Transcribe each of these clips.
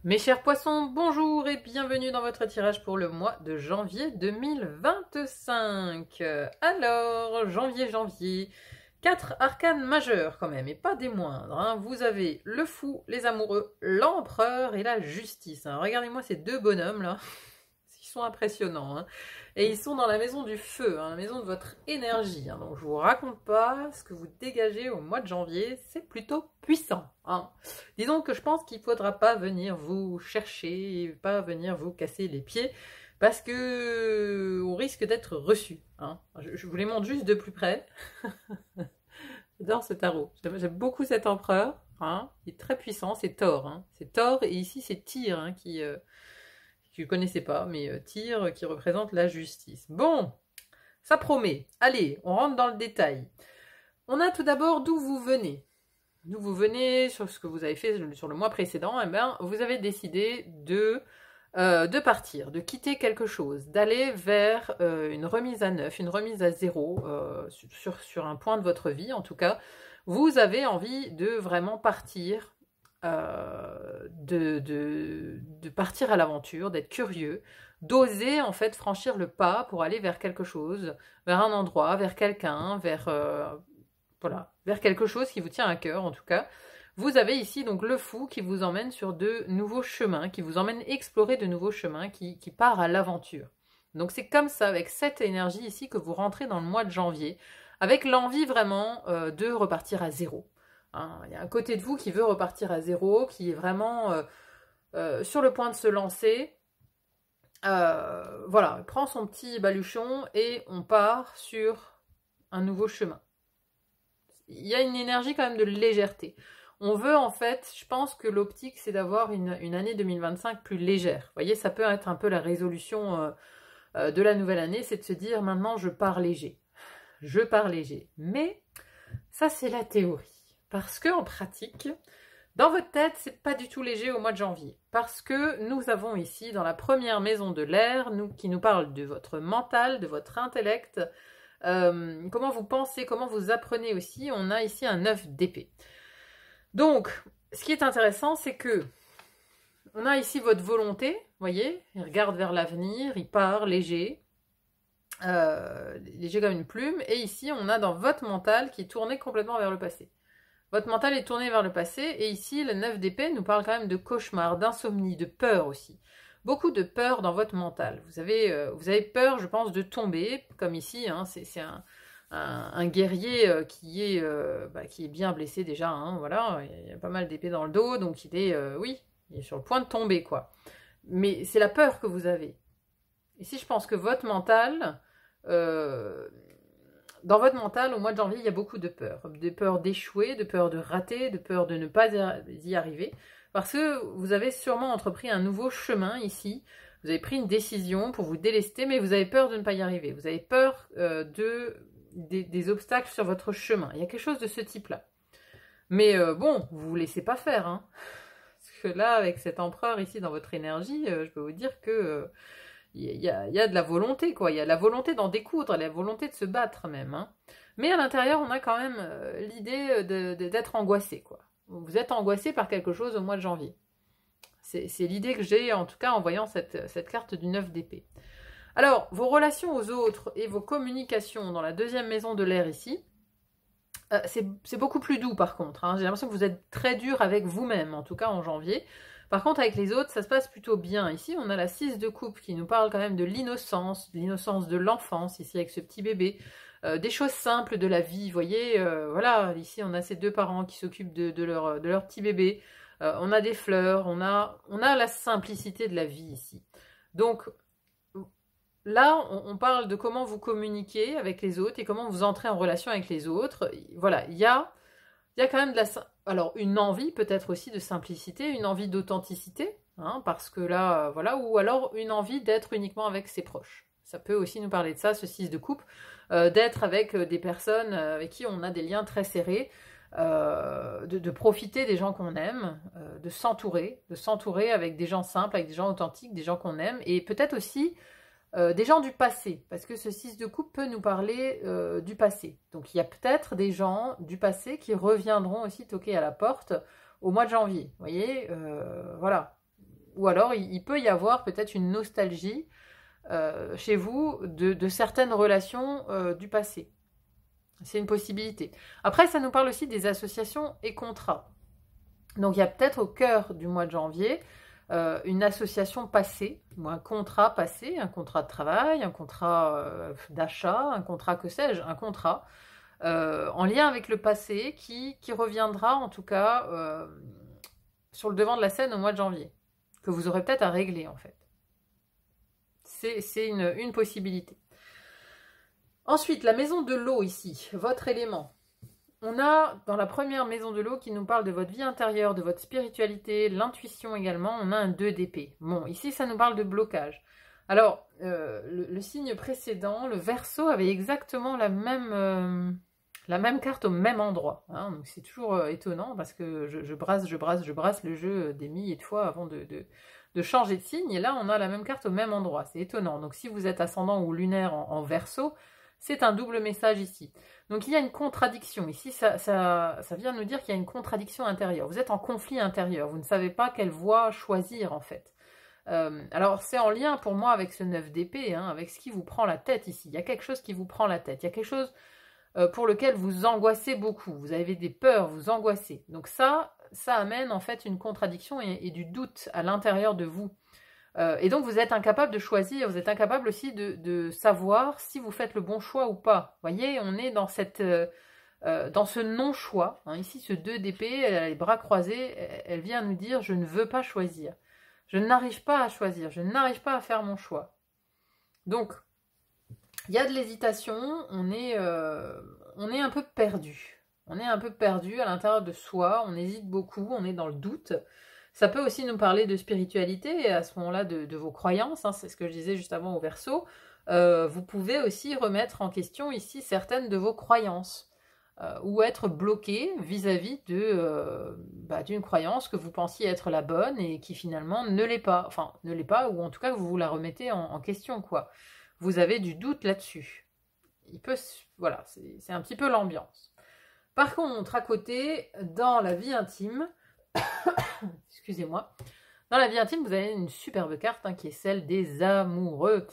Mes chers poissons, bonjour et bienvenue dans votre tirage pour le mois de janvier 2025. Alors, janvier, 4 arcanes majeures quand même, et pas des moindres. Hein. Vous avez le fou, les amoureux, l'empereur et la justice. Hein. Regardez-moi ces deux bonhommes là, ils sont impressionnants. Hein. Et ils sont dans la maison du feu, hein, la maison de votre énergie. Hein. Donc je vous raconte pas ce que vous dégagez au mois de janvier, c'est plutôt puissant. Hein. Disons que je pense qu'il ne faudra pas venir vous chercher, pas venir vous casser les pieds, parce que on risque d'être reçu. Hein. Je vous les montre juste de plus près. J'adore ce tarot. J'aime beaucoup cet empereur. Hein. Il est très puissant, c'est Thor. Hein. C'est Thor, et ici c'est Tyr hein, qui... je ne connaissais pas, mais Tyr qui représente la justice. Bon, ça promet. Allez, on rentre dans le détail. On a tout d'abord d'où vous venez. D'où vous venez, sur ce que vous avez fait sur le mois précédent, eh ben, vous avez décidé de partir, de quitter quelque chose, d'aller vers une remise à neuf, une remise à zéro, sur un point de votre vie en tout cas. Vous avez envie de vraiment partir, de partir à l'aventure, d'être curieux, d'oser en fait franchir le pas pour aller vers quelque chose, vers un endroit, vers quelqu'un, voilà, vers quelque chose qui vous tient à cœur en tout cas. Vous avez ici donc le fou qui vous emmène sur de nouveaux chemins, qui vous emmène explorer de nouveaux chemins, qui part à l'aventure. Donc c'est comme ça, avec cette énergie ici, que vous rentrez dans le mois de janvier, avec l'envie vraiment de repartir à zéro. Hein, il y a un côté de vous qui veut repartir à zéro, qui est vraiment sur le point de se lancer. Voilà, il prend son petit baluchon et on part sur un nouveau chemin. Il y a une énergie quand même de légèreté. On veut en fait, je pense que l'optique c'est d'avoir une année 2025 plus légère. Vous voyez, ça peut être un peu la résolution de la nouvelle année, c'est de se dire maintenant je pars léger. Je pars léger. Mais ça c'est la théorie. Parce que en pratique, dans votre tête, c'est pas du tout léger au mois de janvier. Parce que nous avons ici, dans la première maison de l'air, qui nous parle de votre mental, de votre intellect, comment vous pensez, comment vous apprenez aussi. On a ici un 9 d'épée. Donc, ce qui est intéressant, c'est que on a ici votre volonté, vous voyez, il regarde vers l'avenir, il part léger, léger comme une plume, et ici on a dans votre mental qui est tourné complètement vers le passé. Votre mental est tourné vers le passé, et ici le 9 d'épée nous parle quand même de cauchemar, d'insomnie, de peur aussi. Beaucoup de peur dans votre mental. Vous avez peur, je pense, de tomber, comme ici, hein, c'est un guerrier qui est bien blessé déjà, hein, voilà, il y a pas mal d'épées dans le dos, donc il est sur le point de tomber, quoi. Mais c'est la peur que vous avez. Ici, je pense que votre mental, dans votre mental, au mois de janvier, il y a beaucoup de peur d'échouer, de peur de rater, de peur de ne pas y arriver, parce que vous avez sûrement entrepris un nouveau chemin ici, vous avez pris une décision pour vous délester, mais vous avez peur de ne pas y arriver, vous avez peur des obstacles sur votre chemin. Il y a quelque chose de ce type-là. Mais bon, vous ne vous laissez pas faire. Hein. Parce que là, avec cet empereur ici dans votre énergie, je peux vous dire que il y a de la volonté, quoi. Il y a la volonté d'en découdre, la volonté de se battre même. Hein. Mais à l'intérieur, on a quand même l'idée d'être angoissé, quoi. Vous êtes angoissé par quelque chose au mois de janvier. C'est l'idée que j'ai, en tout cas, en voyant cette carte du 9 d'épée. Alors, vos relations aux autres et vos communications dans la deuxième maison de l'air ici, c'est beaucoup plus doux par contre. Hein. J'ai l'impression que vous êtes très dur avec vous-même, en tout cas en janvier. Par contre, avec les autres, ça se passe plutôt bien. Ici, on a la 6 de coupe qui nous parle quand même de l'innocence de l'enfance, ici avec ce petit bébé. Des choses simples de la vie, vous voyez, voilà, ici on a ces deux parents qui s'occupent de leur petit bébé. On a des fleurs, on a la simplicité de la vie ici. Donc, là, on parle de comment vous communiquez avec les autres et comment vous entrez en relation avec les autres. Voilà, il y a quand même alors une envie peut-être aussi de simplicité, une envie d'authenticité, hein, parce que là, voilà, ou alors une envie d'être uniquement avec ses proches. Ça peut aussi nous parler de ça, ce 6 de coupe, d'être avec des personnes avec qui on a des liens très serrés, de profiter des gens qu'on aime, de s'entourer avec des gens simples, avec des gens authentiques, des gens qu'on aime, et peut-être aussi des gens du passé, parce que ce 6 de coupe peut nous parler du passé. Donc il y a peut-être des gens du passé qui reviendront aussi toquer à la porte au mois de janvier. Vous voyez, voilà. ou alors il peut y avoir peut-être une nostalgie chez vous de certaines relations du passé. C'est une possibilité. Après, ça nous parle aussi des associations et contrats. Donc, il y a peut-être au cœur du mois de janvier une association passée, ou un contrat passé, un contrat de travail, un contrat d'achat, un contrat que sais-je, un contrat en lien avec le passé qui reviendra en tout cas sur le devant de la scène au mois de janvier, que vous aurez peut-être à régler en fait. C'est une possibilité. Ensuite, la maison de l'eau ici, votre élément. On a dans la première maison de l'eau qui nous parle de votre vie intérieure, de votre spiritualité, l'intuition également, on a un 2 d'épée. Bon, ici ça nous parle de blocage. Alors, le signe précédent, le Verseau, avait exactement la même carte au même endroit. Hein, donc c'est toujours étonnant parce que je brasse le jeu des milliers de fois avant de changer de signe. Et là, on a la même carte au même endroit. C'est étonnant. Donc si vous êtes ascendant ou lunaire en Verseau, c'est un double message ici. Donc il y a une contradiction. Ici, ça vient nous dire qu'il y a une contradiction intérieure. Vous êtes en conflit intérieur. Vous ne savez pas quelle voie choisir en fait. Alors c'est en lien pour moi avec ce 9 d'épée, hein, avec ce qui vous prend la tête ici. Il y a quelque chose qui vous prend la tête. Il y a quelque chose pour lequel vous angoissez beaucoup. Vous avez des peurs, vous angoissez. Donc ça amène en fait une contradiction et du doute à l'intérieur de vous. Et donc vous êtes incapable de choisir, vous êtes incapable aussi de savoir si vous faites le bon choix ou pas. Vous voyez, on est dans dans ce non-choix. Hein. Ici, ce 2 d'épée, elle a les bras croisés, elle vient nous dire « je ne veux pas choisir ». Je n'arrive pas à choisir, je n'arrive pas à faire mon choix. Donc, il y a de l'hésitation, on est un peu perdu. On est un peu perdu à l'intérieur de soi, on hésite beaucoup, on est dans le doute. Ça peut aussi nous parler de spiritualité, et à ce moment-là de vos croyances, hein, c'est ce que je disais juste avant au Verseau. Vous pouvez aussi remettre en question ici certaines de vos croyances, ou être bloqué vis-à-vis d'une croyance que vous pensiez être la bonne et qui finalement ne l'est pas. Enfin, ne l'est pas, ou en tout cas vous la remettez en question, quoi. Vous avez du doute là-dessus. Voilà, c'est un petit peu l'ambiance. Par contre, à côté, dans la vie intime, excusez-moi, dans la vie intime, vous avez une superbe carte hein, qui est celle des amoureux.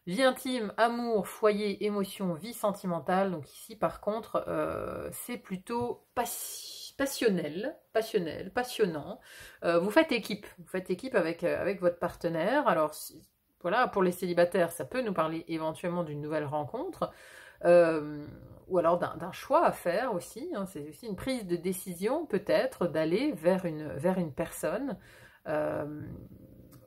Vie intime, amour, foyer, émotion, vie sentimentale. Donc ici, par contre, c'est plutôt passionnel, passionnant. Vous faites équipe avec votre partenaire. Alors, voilà, pour les célibataires, ça peut nous parler éventuellement d'une nouvelle rencontre. Ou alors d'un choix à faire aussi, hein. C'est aussi une prise de décision peut-être d'aller vers une personne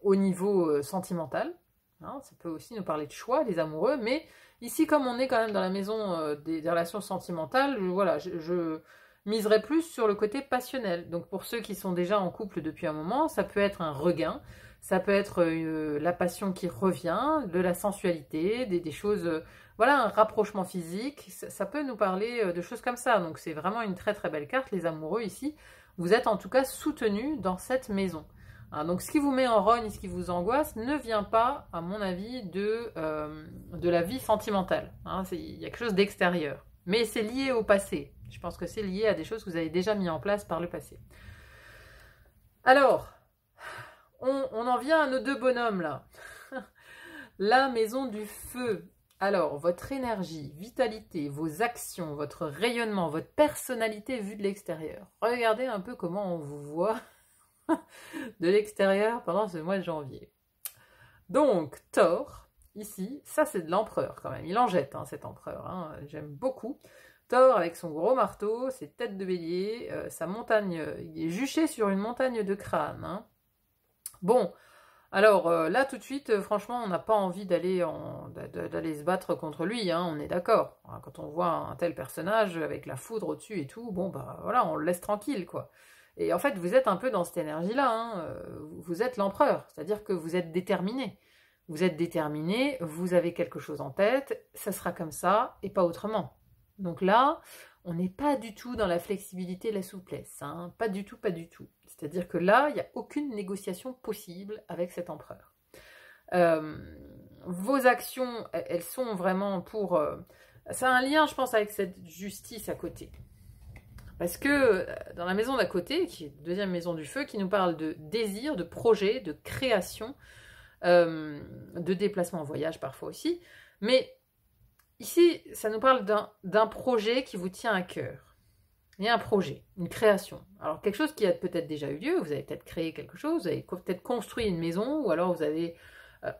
au niveau sentimental, hein. Ça peut aussi nous parler de choix, les amoureux, mais ici comme on est quand même dans la maison des relations sentimentales, je miserais plus sur le côté passionnel. Donc pour ceux qui sont déjà en couple depuis un moment, ça peut être un regain, ça peut être la passion qui revient, de la sensualité, des choses... voilà, un rapprochement physique, ça peut nous parler de choses comme ça. Donc c'est vraiment une très très belle carte, les amoureux ici. Vous êtes en tout cas soutenus dans cette maison. Hein, donc ce qui vous met en rogne, ce qui vous angoisse, ne vient pas, à mon avis, de la vie sentimentale. Hein, il y a quelque chose d'extérieur. Mais c'est lié au passé. Je pense que c'est lié à des choses que vous avez déjà mis en place par le passé. Alors, on en vient à nos deux bonhommes là. La maison du feu. Alors, votre énergie, vitalité, vos actions, votre rayonnement, votre personnalité vue de l'extérieur. Regardez un peu comment on vous voit de l'extérieur pendant ce mois de janvier. Donc, Thor, ici, ça c'est de l'empereur quand même. Il en jette, hein, cet empereur. Hein. J'aime beaucoup. Thor avec son gros marteau, ses têtes de bélier, sa montagne, il est juché sur une montagne de crâne. Hein. Bon... Alors là, tout de suite, franchement, on n'a pas envie d'aller se battre contre lui, hein, on est d'accord. Quand on voit un tel personnage avec la foudre au-dessus et tout, bon, bah voilà, on le laisse tranquille, quoi. Et en fait, vous êtes un peu dans cette énergie-là, hein, vous êtes l'empereur, c'est-à-dire que vous êtes déterminé. Vous êtes déterminé, vous avez quelque chose en tête, ça sera comme ça et pas autrement. Donc là, on n'est pas du tout dans la flexibilité et la souplesse, hein, pas du tout, pas du tout. C'est-à-dire que là, il n'y a aucune négociation possible avec cet empereur. Vos actions, elles sont vraiment pour... ça a un lien, je pense, avec cette justice à côté. Parce que dans la maison d'à côté, qui est la deuxième maison du feu, qui nous parle de désir, de projet, de création, de déplacement en voyage parfois aussi. Mais ici, ça nous parle d'un projet qui vous tient à cœur. Il y a un projet, une création. Alors quelque chose qui a peut-être déjà eu lieu, vous avez peut-être créé quelque chose, vous avez peut-être construit une maison, ou alors vous avez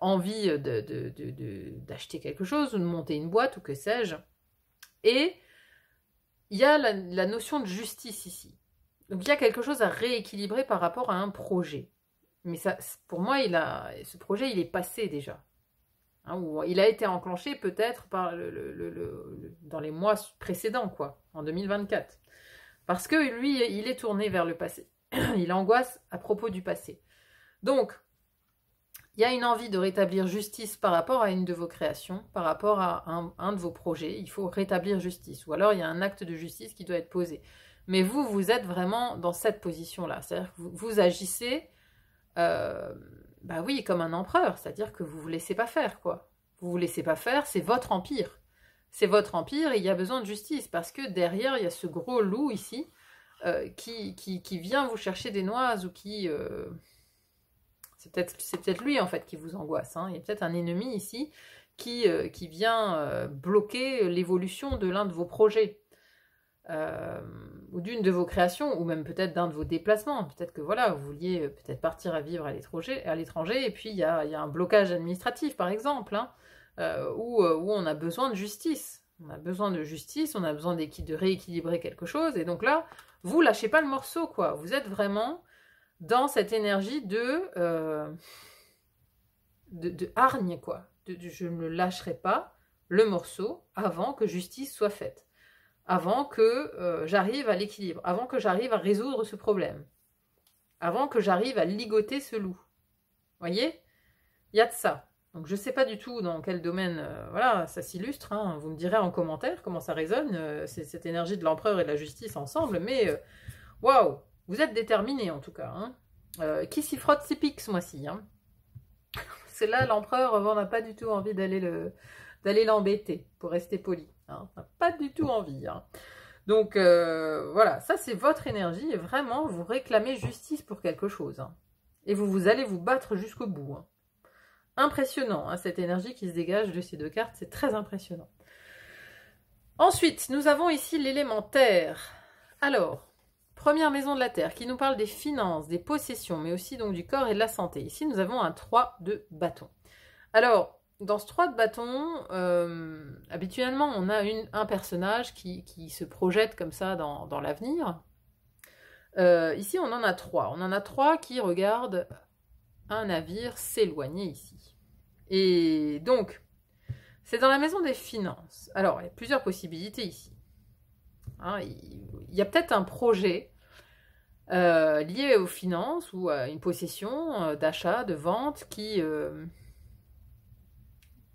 envie d'acheter quelque chose, ou de monter une boîte, ou que sais-je. Et il y a la notion de justice ici. Donc il y a quelque chose à rééquilibrer par rapport à un projet. Mais ça, pour moi, ce projet, il est passé déjà. Hein, ou il a été enclenché peut-être par dans les mois précédents, quoi, en 2024. Parce que lui, il est tourné vers le passé. Il angoisse à propos du passé. Donc, il y a une envie de rétablir justice par rapport à une de vos créations, par rapport à un de vos projets. Il faut rétablir justice. Ou alors, il y a un acte de justice qui doit être posé. Mais vous êtes vraiment dans cette position-là. C'est-à-dire que vous agissez... bah oui, comme un empereur, c'est-à-dire que vous vous laissez pas faire, quoi. Vous vous laissez pas faire, c'est votre empire. C'est votre empire et il y a besoin de justice, parce que derrière, il y a ce gros loup ici, qui vient vous chercher des noises, ou qui... c'est peut-être lui, en fait, qui vous angoisse. Hein. Il y a peut-être un ennemi ici qui vient bloquer l'évolution de l'un de vos projets. Ou d'une de vos créations, ou même peut-être d'un de vos déplacements. Peut-être que voilà, vous vouliez peut-être partir à vivre à l'étranger, et puis il y a un blocage administratif, par exemple, hein, où on a besoin de justice. On a besoin de justice, on a besoin de rééquilibrer quelque chose, et donc là, vous lâchez pas le morceau, quoi. Vous êtes vraiment dans cette énergie de hargne, quoi. Je ne lâcherai pas le morceau avant que justice soit faite. Avant que j'arrive à l'équilibre, avant que j'arrive à résoudre ce problème, avant que j'arrive à ligoter ce loup. Vous voyez? Il y a de ça. Donc je ne sais pas du tout dans quel domaine voilà, ça s'illustre. Hein. Vous me direz en commentaire comment ça résonne, c'est cette énergie de l'empereur et de la justice ensemble. Mais waouh, vous êtes déterminés en tout cas. Hein. Qui s'y frotte s'y pique ce mois-ci. Hein. C'est là l'empereur, on n'a pas du tout envie d'aller l'embêter, pour rester poli. Hein, on n'a pas du tout envie. Hein. Donc voilà, ça c'est votre énergie et vraiment vous réclamez justice pour quelque chose. Hein. Et vous allez vous battre jusqu'au bout. Hein. Impressionnant, hein, cette énergie qui se dégage de ces deux cartes, c'est très impressionnant. Ensuite, nous avons ici l'élémentaire. Alors, première maison de la Terre qui nous parle des finances, des possessions, mais aussi donc du corps et de la santé. Ici, nous avons un 3 de bâton. Alors, dans ce 3 de bâton, habituellement, on a un personnage qui se projette comme ça dans l'avenir. Ici, on en a 3. On en a 3 qui regardent un navire s'éloigner ici. Et donc, c'est dans la maison des finances. Alors, il y a plusieurs possibilités ici. Hein, il y a peut-être un projet lié aux finances ou à une possession d'achat, de vente qui...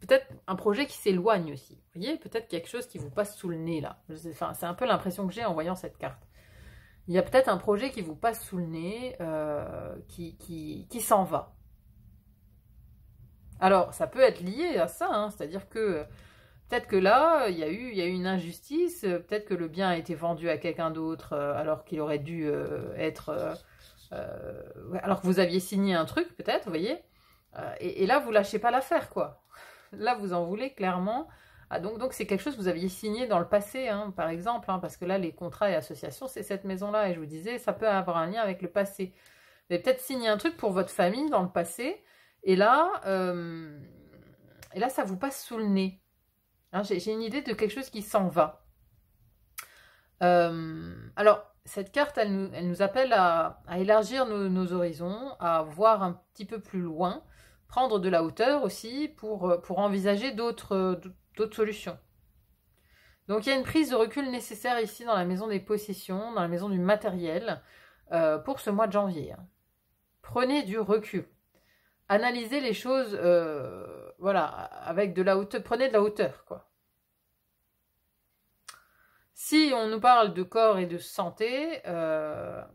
peut-être un projet qui s'éloigne aussi. Vous voyez, peut-être quelque chose qui vous passe sous le nez, là. Enfin, c'est un peu l'impression que j'ai en voyant cette carte. Il y a peut-être un projet qui vous passe sous le nez, qui s'en va. Alors, ça peut être lié à ça, hein, c'est-à-dire que peut-être que là, il y a eu une injustice, peut-être que le bien a été vendu à quelqu'un d'autre alors qu'il aurait dû être... alors que vous aviez signé un truc, peut-être, vous voyez, et là, vous lâchez pas l'affaire, quoi. Là, vous en voulez clairement. Ah, donc c'est quelque chose que vous aviez signé dans le passé, hein, par exemple, hein, parce que là, les contrats et associations, c'est cette maison-là. Et je vous disais, ça peut avoir un lien avec le passé. Vous avez peut-être signé un truc pour votre famille dans le passé, et là ça vous passe sous le nez. Hein, j'ai une idée de quelque chose qui s'en va. Alors, cette carte, elle nous appelle à élargir nos horizons, à voir un petit peu plus loin, prendre de la hauteur aussi pour envisager d'autres solutions. Donc il y a une prise de recul nécessaire ici dans la maison des possessions, dans la maison du matériel, pour ce mois de janvier. Hein. Prenez du recul. Analysez les choses voilà, avec de la hauteur. Prenez de la hauteur, quoi. Si on nous parle de corps et de santé, ça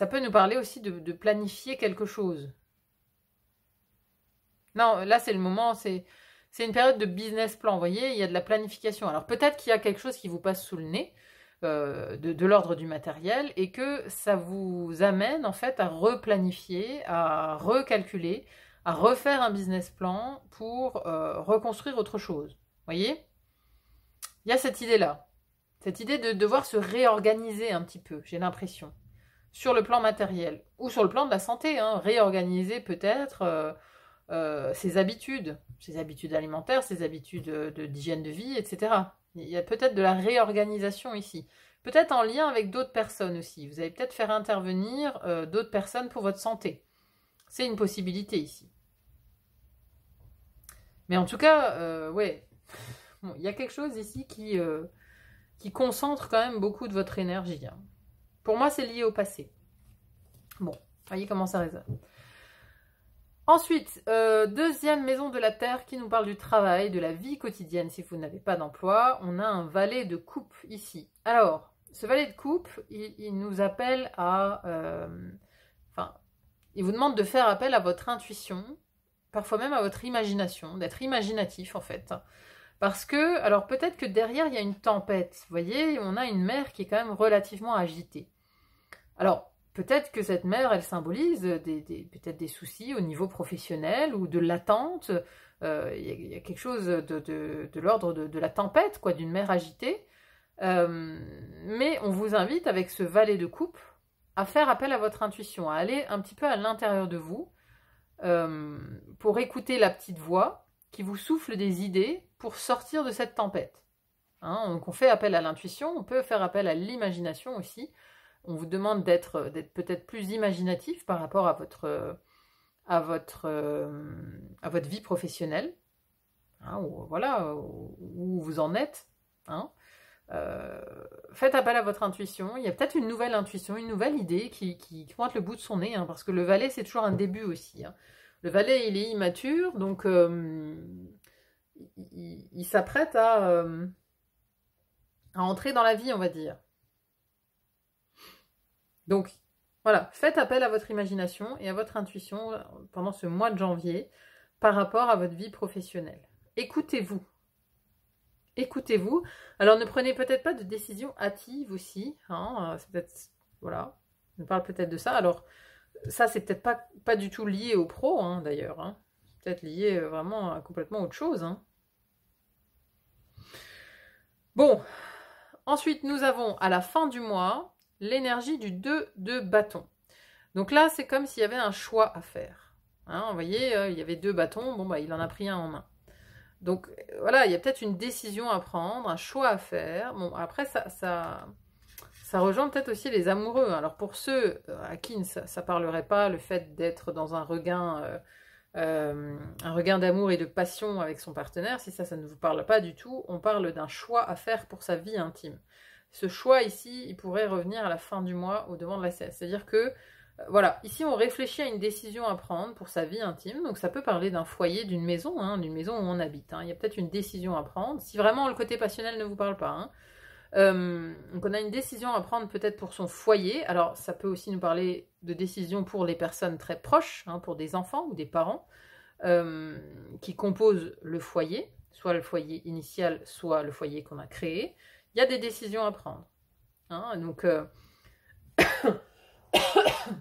peut nous parler aussi de planifier quelque chose. Non, là, c'est le moment, c'est une période de business plan, vous voyez, il y a de la planification. Alors, peut-être qu'il y a quelque chose qui vous passe sous le nez, de l'ordre du matériel, et que ça vous amène en fait à replanifier, à recalculer, à refaire un business plan pour reconstruire autre chose. Vous voyez? Il y a cette idée-là. Cette idée de devoir se réorganiser un petit peu, j'ai l'impression. Sur le plan matériel. Ou sur le plan de la santé. Hein, réorganiser peut-être ses habitudes alimentaires, ses habitudes d'hygiène de vie, etc. Il y a peut-être de la réorganisation ici. Peut-être en lien avec d'autres personnes aussi. Vous allez peut-être faire intervenir d'autres personnes pour votre santé. C'est une possibilité ici. Mais en tout cas, ouais, bon, il y a quelque chose ici qui concentre quand même beaucoup de votre énergie. Hein. Pour moi, c'est lié au passé. Bon, voyez comment ça résonne. Ensuite, deuxième maison de la Terre qui nous parle du travail, de la vie quotidienne si vous n'avez pas d'emploi. On a un valet de coupe ici. Alors, ce valet de coupe, il nous appelle à... il vous demande de faire appel à votre intuition, parfois même à votre imagination, d'être imaginatif en fait. Parce que, alors peut-être que derrière il y a une tempête, vous voyez, on a une mer qui est quand même relativement agitée. Alors, peut-être que cette mer, elle symbolise peut-être des soucis au niveau professionnel ou de l'attente. Il y a quelque chose de l'ordre de la tempête, quoi, d'une mer agitée. Mais on vous invite avec ce valet de coupe à faire appel à votre intuition, à aller un petit peu à l'intérieur de vous pour écouter la petite voix qui vous souffle des idées pour sortir de cette tempête. Hein, donc on fait appel à l'intuition, on peut faire appel à l'imagination aussi. On vous demande d'être peut-être plus imaginatif par rapport à votre vie professionnelle, hein, voilà, où vous en êtes. Hein. Faites appel à votre intuition. Il y a peut-être une nouvelle intuition, une nouvelle idée qui pointe le bout de son nez, hein, parce que le valet, c'est toujours un début aussi. Hein. Le valet, il est immature, donc il s'apprête à entrer dans la vie, on va dire. Donc, voilà, faites appel à votre imagination et à votre intuition pendant ce mois de janvier par rapport à votre vie professionnelle. Écoutez-vous. Écoutez-vous. Alors, ne prenez peut-être pas de décision hâtive aussi. Hein, c'est peut-être, voilà, on parle peut-être de ça. Alors, ça, c'est peut-être pas du tout lié au pro, hein, d'ailleurs. Hein. Peut-être lié vraiment à complètement autre chose. Hein. Bon, ensuite, nous avons à la fin du mois l'énergie du 2 de bâton. Donc là, c'est comme s'il y avait un choix à faire. Hein, vous voyez, il y avait 2 bâtons, bon, bah, il en a pris un en main. Donc voilà, il y a peut-être une décision à prendre, un choix à faire. Bon, après, ça rejoint peut-être aussi les amoureux. Alors pour ceux à qui ça ne parlerait pas, le fait d'être dans un regain d'amour et de passion avec son partenaire, si ça ne vous parle pas du tout, on parle d'un choix à faire pour sa vie intime. Ce choix ici, il pourrait revenir à la fin du mois au devant de la scène. C'est-à-dire que, voilà, ici on réfléchit à une décision à prendre pour sa vie intime. Donc ça peut parler d'un foyer, d'une maison où on habite. Hein. Il y a peut-être une décision à prendre. Si vraiment le côté passionnel ne vous parle pas. Hein. Donc on a une décision à prendre peut-être pour son foyer. Alors ça peut aussi nous parler de décisions pour les personnes très proches, hein, pour des enfants ou des parents qui composent le foyer, soit le foyer initial, soit le foyer qu'on a créé. Il y a des décisions à prendre. Hein, donc,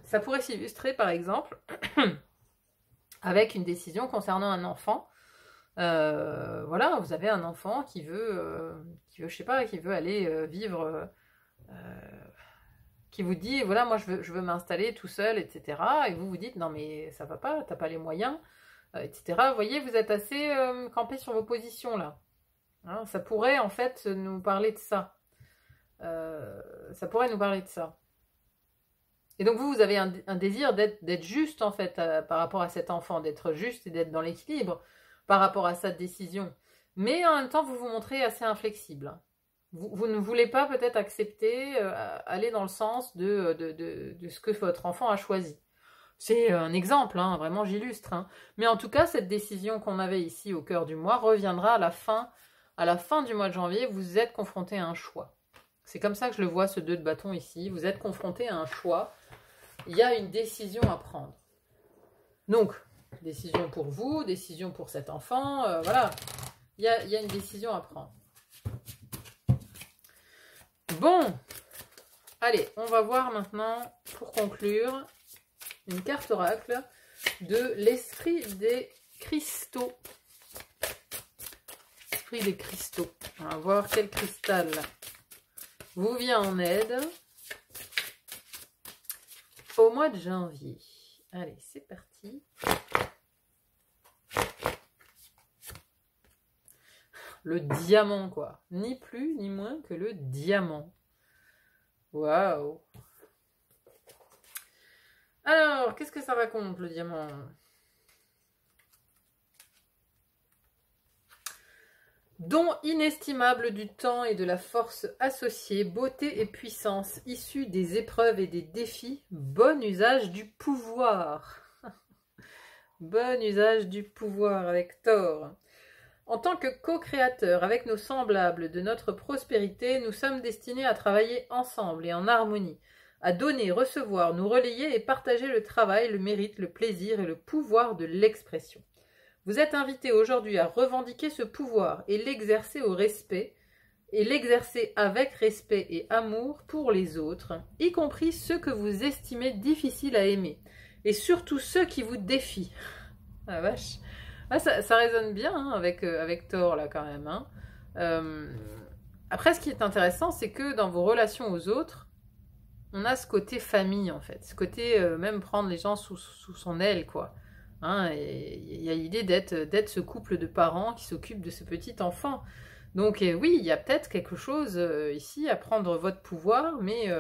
ça pourrait s'illustrer, par exemple, avec une décision concernant un enfant. Voilà, vous avez un enfant qui veut, je sais pas, qui veut aller vivre, qui vous dit, voilà, moi je veux m'installer tout seul, etc. Et vous vous dites, non mais ça va pas, t'as pas les moyens, etc. Vous voyez, vous êtes assez campé sur vos positions là. Hein, ça pourrait en fait nous parler de ça. Ça pourrait nous parler de ça. Et donc vous avez un désir d'être juste en fait par rapport à cet enfant, d'être juste et d'être dans l'équilibre par rapport à sa décision. Mais en même temps, vous vous montrez assez inflexible. Vous ne voulez pas peut-être accepter, aller dans le sens de ce que votre enfant a choisi. C'est un exemple, hein, vraiment j'illustre. Hein. Mais en tout cas, cette décision qu'on avait ici au cœur du mois reviendra à la fin du mois de janvier. Vous êtes confronté à un choix. C'est comme ça que je le vois, ce 2 de bâton ici. Vous êtes confronté à un choix. Il y a une décision à prendre. Donc, décision pour vous, décision pour cet enfant. Voilà, il y a une décision à prendre. Bon, allez, on va voir maintenant, pour conclure, une carte oracle de l'esprit des cristaux. L'esprit des cristaux. On va voir quel cristal vous vient en aide au mois de janvier. Allez, c'est parti. Le diamant, quoi. Ni plus, ni moins que le diamant. Waouh. Alors, qu'est-ce que ça raconte, le diamant? Don inestimable du temps et de la force associée, beauté et puissance, issus des épreuves et des défis, bon usage du pouvoir. Bon usage du pouvoir avec Thor. En tant que co-créateurs avec nos semblables de notre prospérité, nous sommes destinés à travailler ensemble et en harmonie, à donner, recevoir, nous relayer et partager le travail, le mérite, le plaisir et le pouvoir de l'expression. Vous êtes invités aujourd'hui à revendiquer ce pouvoir et l'exercer au respect, et l'exercer avec respect et amour pour les autres, y compris ceux que vous estimez difficiles à aimer, et surtout ceux qui vous défient. Ah vache. Ah, ça résonne bien hein, avec Thor là quand même. Hein. Après, ce qui est intéressant, c'est que dans vos relations aux autres, on a ce côté famille en fait, ce côté même prendre les gens sous son aile quoi. Hein, il y a l'idée d'être ce couple de parents qui s'occupe de ce petit enfant. Donc oui, il y a peut-être quelque chose ici à prendre votre pouvoir, mais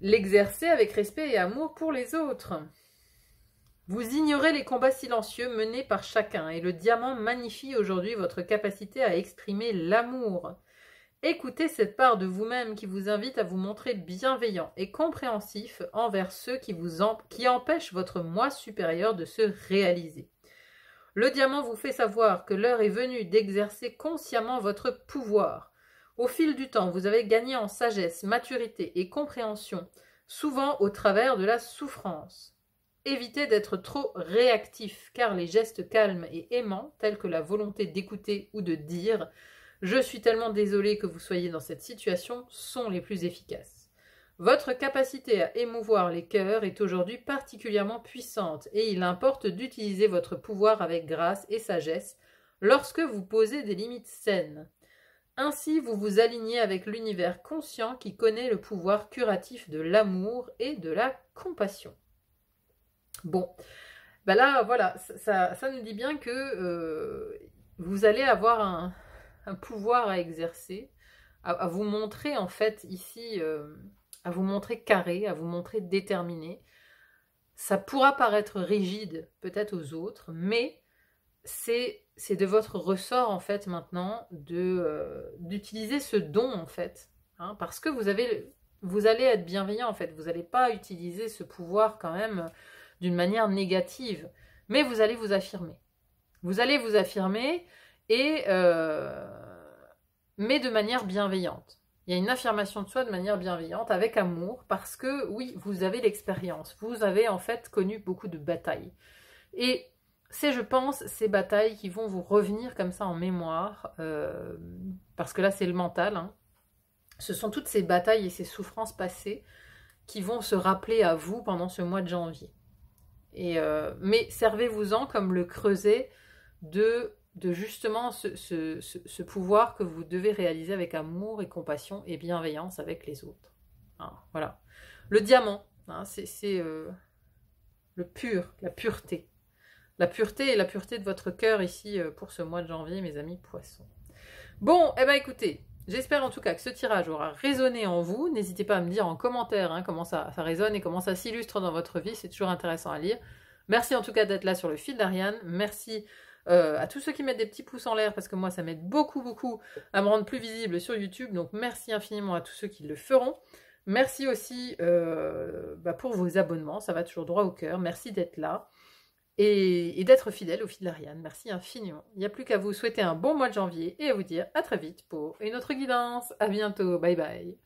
l'exercer avec respect et amour pour les autres. Vous ignorez les combats silencieux menés par chacun et le diamant magnifie aujourd'hui votre capacité à exprimer l'amour. Écoutez cette part de vous-même qui vous invite à vous montrer bienveillant et compréhensif envers ceux qui empêchent votre moi supérieur de se réaliser. Le diamant vous fait savoir que l'heure est venue d'exercer consciemment votre pouvoir. Au fil du temps, vous avez gagné en sagesse, maturité et compréhension, souvent au travers de la souffrance. Évitez d'être trop réactif, car les gestes calmes et aimants, tels que la volonté d'écouter ou de dire « Je suis tellement désolé que vous soyez dans cette situation » sont les plus efficaces. Votre capacité à émouvoir les cœurs est aujourd'hui particulièrement puissante et il importe d'utiliser votre pouvoir avec grâce et sagesse lorsque vous posez des limites saines. Ainsi, vous vous alignez avec l'univers conscient qui connaît le pouvoir curatif de l'amour et de la compassion. Bon, ben là, voilà, ça nous dit bien que vous allez avoir un pouvoir à exercer, à vous montrer en fait ici, à vous montrer carré, à vous montrer déterminé. Ça pourra paraître rigide peut-être aux autres, mais c'est de votre ressort en fait maintenant d'utiliser ce don en fait, hein, parce que vous allez être bienveillant en fait, vous n'allez pas utiliser ce pouvoir quand même d'une manière négative, mais vous allez vous affirmer. Vous allez vous affirmer, et mais de manière bienveillante. Il y a une affirmation de soi de manière bienveillante, avec amour, parce que oui, vous avez l'expérience. Vous avez en fait connu beaucoup de batailles. Et c'est, je pense, ces batailles qui vont vous revenir comme ça en mémoire, parce que là c'est le mental. Hein. Ce sont toutes ces batailles et ces souffrances passées qui vont se rappeler à vous pendant ce mois de janvier. Mais servez-vous-en comme le creuset de justement ce pouvoir que vous devez réaliser avec amour et compassion et bienveillance avec les autres. Hein, voilà. Le diamant, hein, c'est le pur, la pureté. La pureté et la pureté de votre cœur ici pour ce mois de janvier, mes amis poissons. Bon, eh bien écoutez, j'espère en tout cas que ce tirage aura résonné en vous. N'hésitez pas à me dire en commentaire hein, comment ça résonne et comment ça s'illustre dans votre vie. C'est toujours intéressant à lire. Merci en tout cas d'être là sur le fil d'Ariane. Merci à tous ceux qui mettent des petits pouces en l'air parce que moi ça m'aide beaucoup à me rendre plus visible sur YouTube. Donc merci infiniment à tous ceux qui le feront. Merci aussi pour vos abonnements. Ça va toujours droit au cœur. Merci d'être là. Et d'être fidèle au fil d'Ariane. Merci infiniment. Il n'y a plus qu'à vous souhaiter un bon mois de janvier et à vous dire à très vite pour une autre guidance. À bientôt. Bye bye.